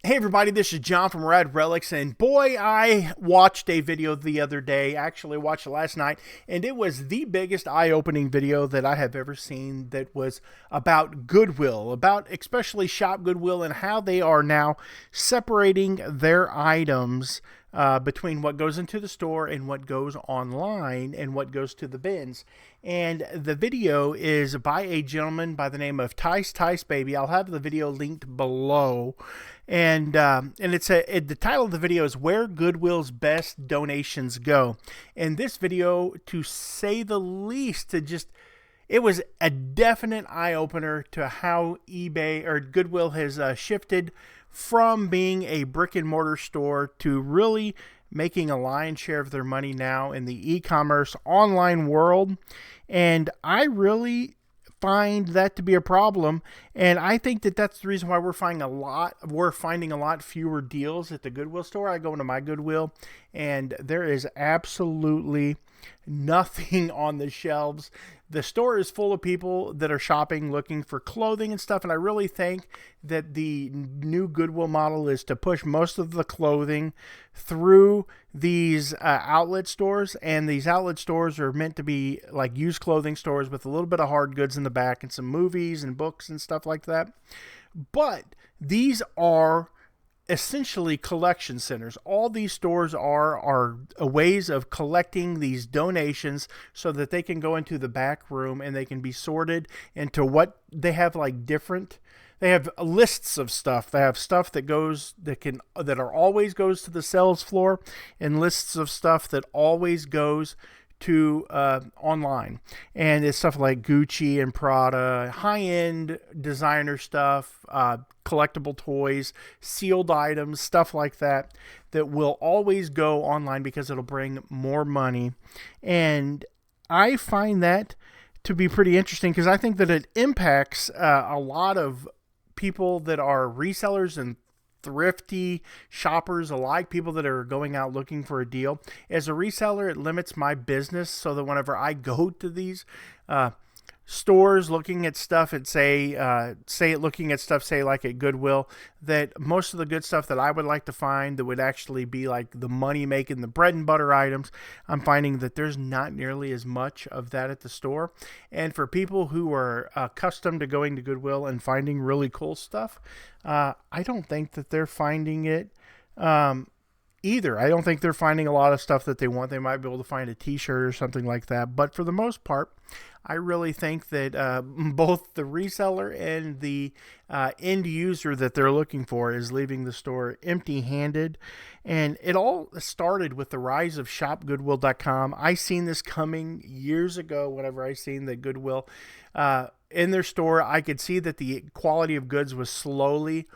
Hey everybody, this is John from RELICS, and boy, I watched a video the other day, actually watched it last night, and it was the biggest eye-opening video that I have ever seen that was about Goodwill, about especially Shop Goodwill and how they are now separating their items between what goes into the store and what goes online and what goes to the bins. And the video is by a gentleman by the name of Tice Baby. I'll have the video linked below. And the title of the video is Where Goodwill's Best Donations Go. And this video, to say the least, it was a definite eye-opener to how eBay or Goodwill has shifted from being a brick-and-mortar store to really making a lion's share of their money now in the e-commerce online world. And I really find that to be a problem, and I think that that's the reason why we're finding a lot fewer deals at the Goodwill store. I go into my Goodwill and there is absolutely nothing on the shelves. The store is full of people that are shopping, looking for clothing and stuff, and I really think that the new Goodwill model is to push most of the clothing through these outlet stores, and these outlet stores are meant to be like used clothing stores with a little bit of hard goods in the back and some movies and books and stuff like that. But these are essentially collection centers. All these stores are ways of collecting these donations so that they can go into the back room and they can be sorted into what they have, like different. They have lists of stuff. They have stuff that always goes to the sales floor, and lists of stuff that always goes to online. And it's stuff like Gucci and Prada, high-end designer stuff, collectible toys, sealed items, stuff like that will always go online because it'll bring more money. And I find that to be pretty interesting because I think that it impacts a lot of people that are resellers and thrifty shoppers alike, people that are going out looking for a deal. As a reseller, it limits my business so that whenever I go to these stores looking at stuff and say like at Goodwill, that most of the good stuff that I would like to find that would actually be like the money making, the bread and butter items, I'm finding that there's not nearly as much of that at the store. And for people who are accustomed to going to Goodwill and finding really cool stuff, I don't think that they're finding it either. I don't think they're finding a lot of stuff that they want. They might be able to find a t-shirt or something like that. But for the most part, I really think that both the reseller and the end user that they're looking for is leaving the store empty-handed. And it all started with the rise of shopgoodwill.com. I seen this coming years ago whenever I seen that Goodwill in their store. I could see that the quality of goods was slowly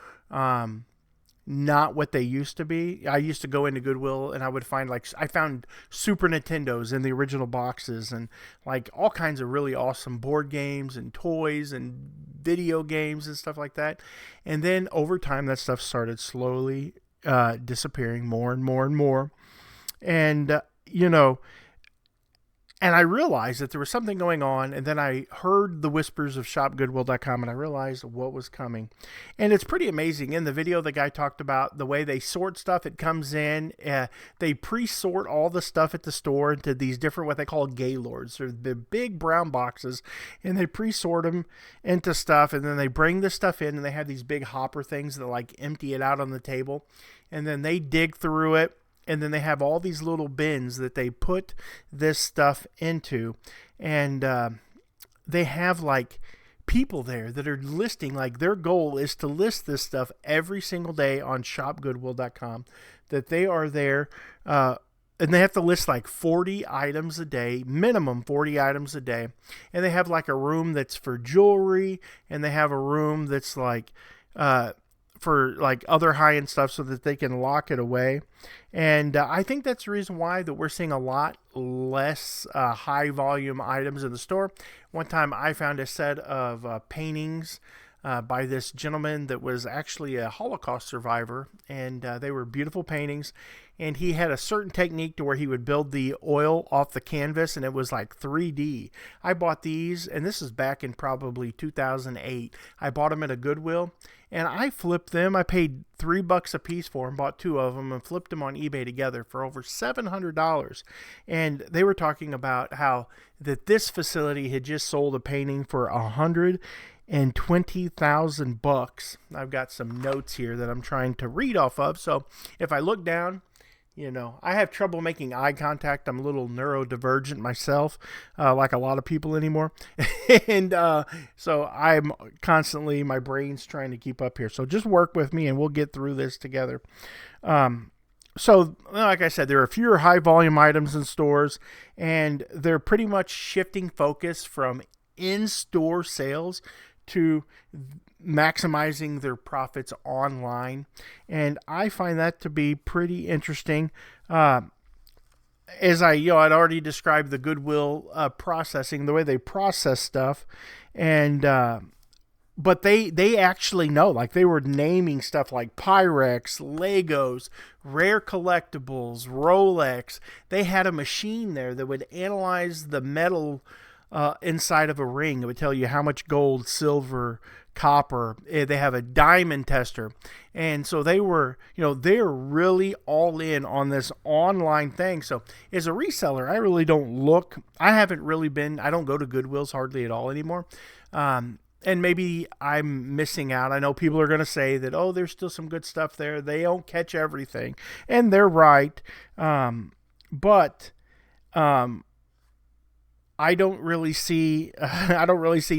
not what they used to be. I used to go into Goodwill and I would find I found Super Nintendos in the original boxes and like all kinds of really awesome board games and toys and video games and stuff like that. And then over time that stuff started slowly disappearing more and more and more. And and I realized that there was something going on, and then I heard the whispers of shopgoodwill.com, and I realized what was coming. And it's pretty amazing. In the video, the guy talked about the way they sort stuff. It comes in, they pre-sort all the stuff at the store into these different, what they call gaylords. They're the big brown boxes, and they pre-sort them into stuff, and then they bring the stuff in, and they have these big hopper things that like empty it out on the table, and then they dig through it. And then they have all these little bins that they put this stuff into. And they have like people there that are listing, like their goal is to list this stuff every single day on shopgoodwill.com. That they are there and they have to list like 40 items a day, minimum 40 items a day. And they have like a room that's for jewelry, and they have a room that's like for like other high-end stuff so that they can lock it away. And I think that's the reason why that we're seeing a lot less high volume items in the store. One time I found a set of paintings by this gentleman that was actually a Holocaust survivor, and they were beautiful paintings. And he had a certain technique to where he would build the oil off the canvas, and it was like 3D. I bought these, and this is back in probably 2008. I bought them at a Goodwill, and I flipped them. I paid $3 a piece for them, bought 2 of them, and flipped them on eBay together for over $700. And they were talking about how that this facility had just sold a painting for $120,000. I've got some notes here that I'm trying to read off of. So if I look down, I have trouble making eye contact. I'm a little neurodivergent myself, like a lot of people anymore. And so I'm constantly, my brain's trying to keep up here. So just work with me and we'll get through this together. So like I said, there are fewer high volume items in stores, and they're pretty much shifting focus from in-store sales to maximizing their profits online. And I find that to be pretty interesting. As I'd already described the Goodwill processing, the way they process stuff, and but they actually know, like they were naming stuff like Pyrex, Legos, rare collectibles, Rolex. They had a machine there that would analyze the metal inside of a ring. It would tell you how much gold, silver, copper. They have a diamond tester. And so they were, they're really all in on this online thing. So as a reseller, I really don't I don't go to Goodwills hardly at all anymore. And maybe I'm missing out. I know people are going to say that, oh, there's still some good stuff there. They don't catch everything. And they're right. But I don't really see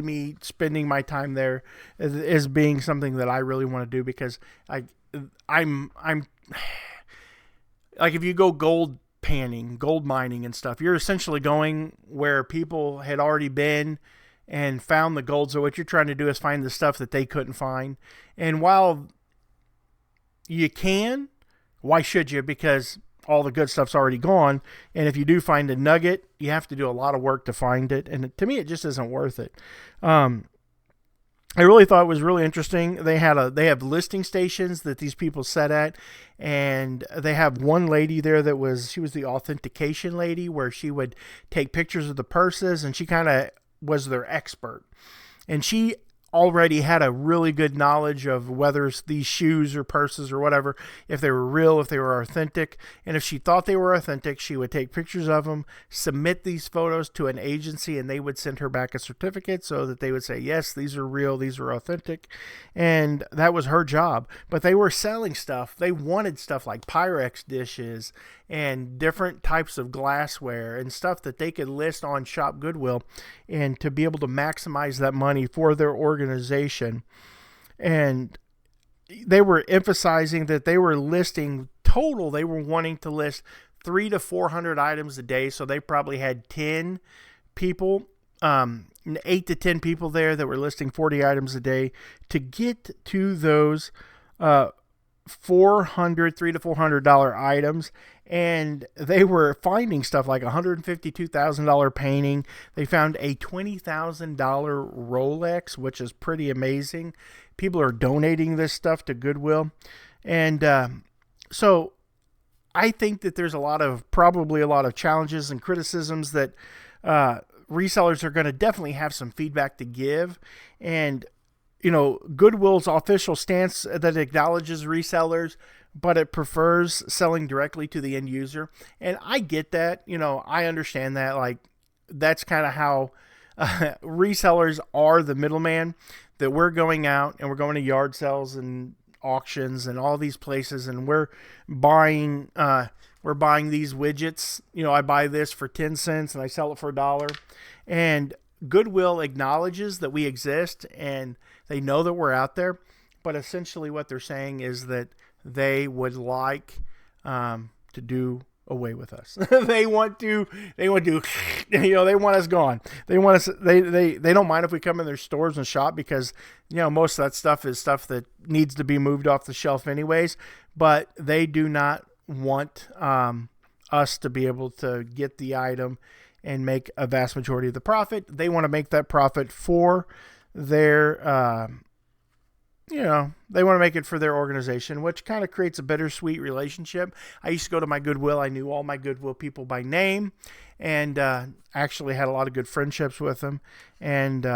me spending my time there as being something that I really want to do, because I'm like, if you go gold panning, gold mining and stuff, you're essentially going where people had already been and found the gold. So what you're trying to do is find the stuff that they couldn't find. And while you can, why should you? Because all the good stuff's already gone. And if you do find a nugget, you have to do a lot of work to find it. And to me, it just isn't worth it. I really thought it was really interesting. They have listing stations that these people set at, and they have one lady there she was the authentication lady, where she would take pictures of the purses, and she kind of was their expert. And she already had a really good knowledge of whether these shoes or purses or whatever, if they were real, if they were authentic. And if she thought they were authentic, she would take pictures of them, submit these photos to an agency, and they would send her back a certificate so that they would say, yes, these are real, these are authentic. And that was her job. But they were selling stuff. They wanted stuff like Pyrex dishes and different types of glassware and stuff that they could list on Shop Goodwill, and to be able to maximize that money for their organization. And they were emphasizing that they were listing total. They were wanting to list 300 to 400 items a day. So they probably had 10 people, 8 to 10 people there that were listing 40 items a day to get to those $300 to $400 items. And they were finding stuff like $152,000 painting. They found a $20,000 Rolex, which is pretty amazing. People are donating this stuff to Goodwill. And so I think that there's probably a lot of challenges and criticisms that resellers are going to definitely have some feedback to give. And Goodwill's official stance that acknowledges resellers, but it prefers selling directly to the end user. And I get that. I understand that. Like, that's kind of how resellers are the middleman, that we're going out and we're going to yard sales and auctions and all these places, and we're buying these widgets. I buy this for 10 cents and I sell it for $1. And Goodwill acknowledges that we exist and they know that we're out there, but essentially what they're saying is that they would like to do away with us. they want they want us gone. They want us. They don't mind if we come in their stores and shop, because most of that stuff is stuff that needs to be moved off the shelf anyways. But they do not want us to be able to get the item and make a vast majority of the profit. They want to make that profit for their they want to make it for their organization, which kind of creates a bittersweet relationship. I used to go to my Goodwill. I knew all my Goodwill people by name, and actually had a lot of good friendships with them. And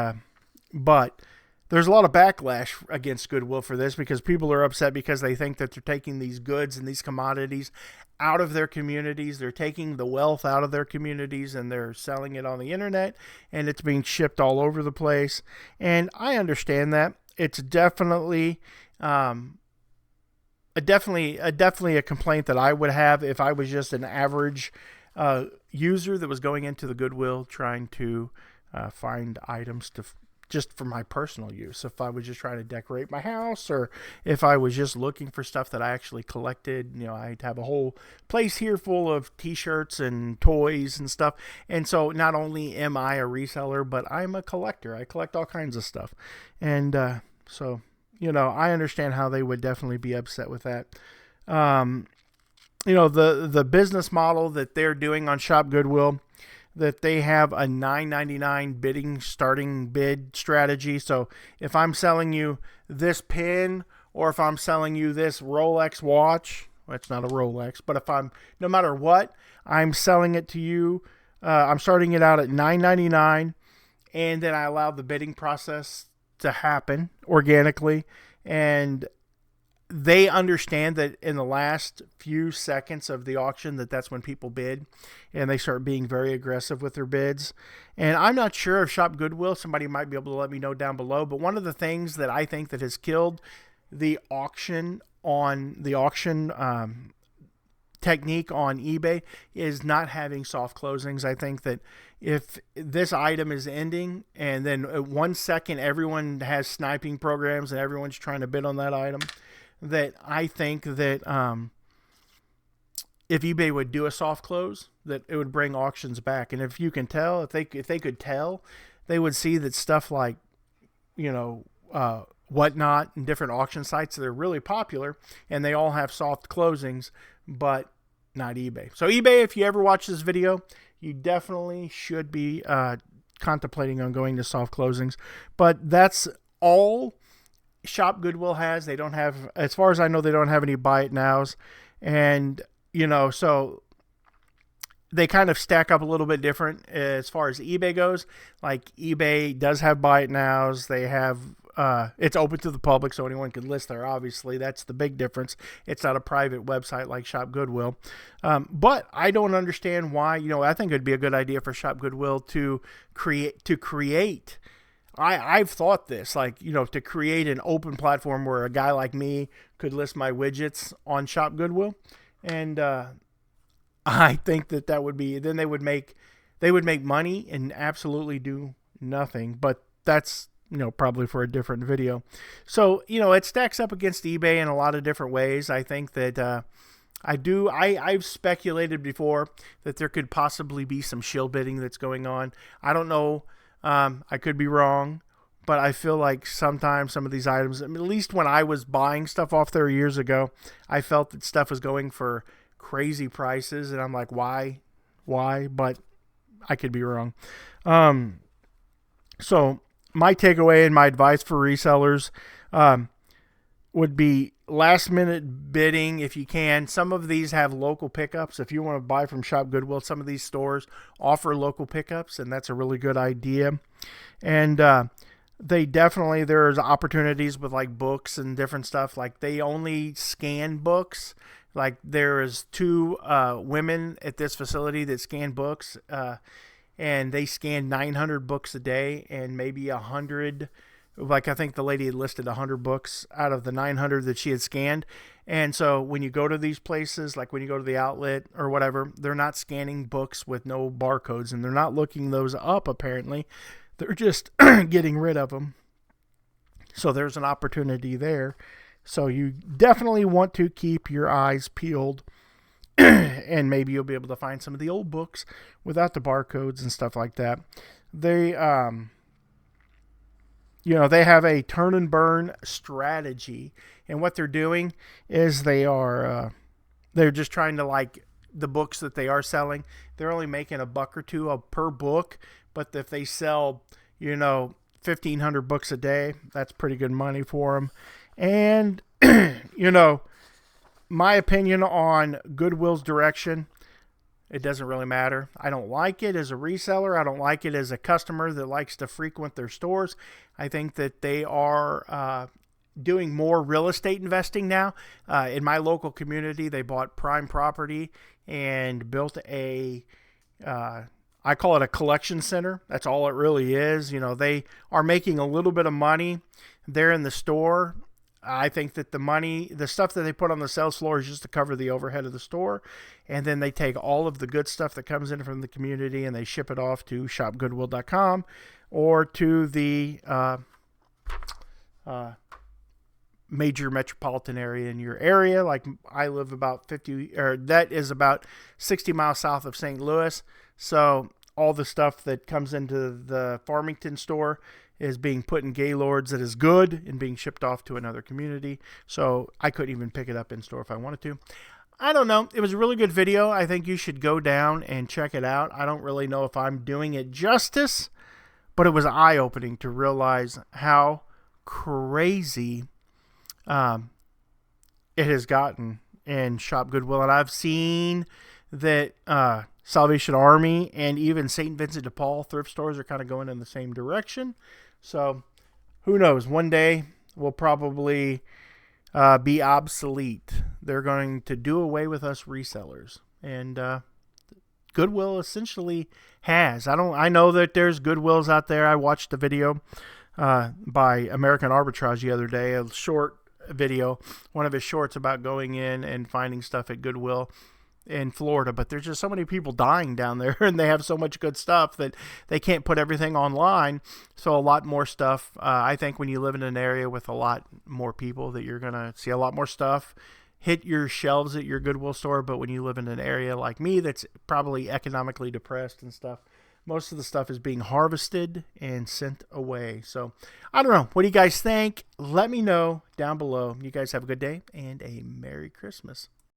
but there's a lot of backlash against Goodwill for this, because people are upset because they think that they're taking these goods and these commodities out of their communities. They're taking the wealth out of their communities and they're selling it on the internet, and it's being shipped all over the place. And I understand that. It's definitely definitely a complaint that I would have if I was just an average user that was going into the Goodwill trying to find items just for my personal use. If I was just trying to decorate my house, or if I was just looking for stuff that I actually collected, I'd have a whole place here full of t-shirts and toys and stuff. And so not only am I a reseller, but I'm a collector. I collect all kinds of stuff. And so, I understand how they would definitely be upset with that. The business model that they're doing on Shop Goodwill, that they have a $9.99 starting bid strategy. So if I'm selling you this pin, or if I'm selling you this Rolex watch, well, it's not a Rolex, but no matter what, I'm selling it to you. I'm starting it out at $9.99, and then I allow the bidding process to happen organically. And they understand that in the last few seconds of the auction, that's when people bid, and they start being very aggressive with their bids. And I'm not sure if Shop Goodwill, somebody might be able to let me know down below, but one of the things that I think that has killed the auction technique on eBay is not having soft closings. I think that if this item is ending and then at 1 second everyone has sniping programs and everyone's trying to bid on that item, that I think that if eBay would do a soft close, that it would bring auctions back. And if you can tell, if they could tell, they would see that stuff like, Whatnot and different auction sites that are really popular, and they all have soft closings, but not eBay. So eBay, if you ever watch this video, you definitely should be contemplating on going to soft closings. But that's all Shop Goodwill has. They don't have, as far as I know, they don't have any buy it nows. And, so they kind of stack up a little bit different as far as eBay goes. Like eBay does have buy it nows. They have, it's open to the public, so anyone can list there. Obviously, that's the big difference. It's not a private website like Shop Goodwill. But I don't understand why. I think it'd be a good idea for Shop Goodwill to create. I've thought this, to create an open platform where a guy like me could list my widgets on Shop Goodwill, and I think that would be, then they would make money and absolutely do nothing. But that's probably for a different video. So it stacks up against eBay in a lot of different ways. I think that I've speculated before that there could possibly be some shill bidding that's going on. I don't know. I could be wrong, but I feel like sometimes some of these items, at least when I was buying stuff off there years ago, I felt that stuff was going for crazy prices, and I'm like, why? But I could be wrong. So my takeaway and my advice for resellers would be last minute bidding if you can. Some of these have local pickups. If you want to buy from Shop Goodwill, some of these stores offer local pickups, and that's a really good idea. And there's opportunities with like books and different stuff. Like they only scan books. Like there is 2 women at this facility that scan books, and they scan 900 books a day, and maybe 100. Like I think the lady had listed 100 books out of the 900 that she had scanned. And so when you go to these places, like when you go to the outlet or whatever, they're not scanning books with no barcodes, and they're not looking those up apparently. They're just getting rid of them. So there's an opportunity there. So you definitely want to keep your eyes peeled, and maybe you'll be able to find some of the old books without the barcodes and stuff like that. They they have a turn and burn strategy, and what they're doing is they're just trying to, like, the books that they are selling, they're only making $1 or $2 per book, but if they sell 1,500 books a day, that's pretty good money for them. And my opinion on Goodwill's direction, It doesn't really matter. I don't like it as a reseller. I don't like it as a customer that likes to frequent their stores. I think that they are doing more real estate investing now. In my local community, they bought prime property and built I call it a collection center. That's all it really is. You know, they are making a little bit of money there in the store. I think that the stuff that they put on the sales floor is just to cover the overhead of the store. And then they take all of the good stuff that comes in from the community and they ship it off to shopgoodwill.com or to the major metropolitan area in your area. Like I live about 60 miles south of St. Louis. So all the stuff that comes into the Farmington store is being put in Gaylords that is good and being shipped off to another community. So I couldn't even pick it up in store if I wanted to. I don't know. It was a really good video. I think you should go down and check it out. I don't really know if I'm doing it justice, but it was eye-opening to realize how crazy it has gotten in Shop Goodwill. And I've seen that Salvation Army and even St. Vincent de Paul thrift stores are kind of going in the same direction. So who knows? One day we'll probably be obsolete. They're going to do away with us resellers. And Goodwill essentially has. I know that there's Goodwills out there. I watched a video by American Arbitrage the other day, a short video, one of his shorts about going in and finding stuff at Goodwill in Florida, but there's just so many people dying down there and they have so much good stuff that they can't put everything online. So a lot more stuff. I think when you live in an area with a lot more people that you're going to see a lot more stuff hit your shelves at your Goodwill store. But when you live in an area like me that's probably economically depressed and stuff, most of the stuff is being harvested and sent away. So I don't know. What do you guys think? Let me know down below. You guys have a good day and a Merry Christmas.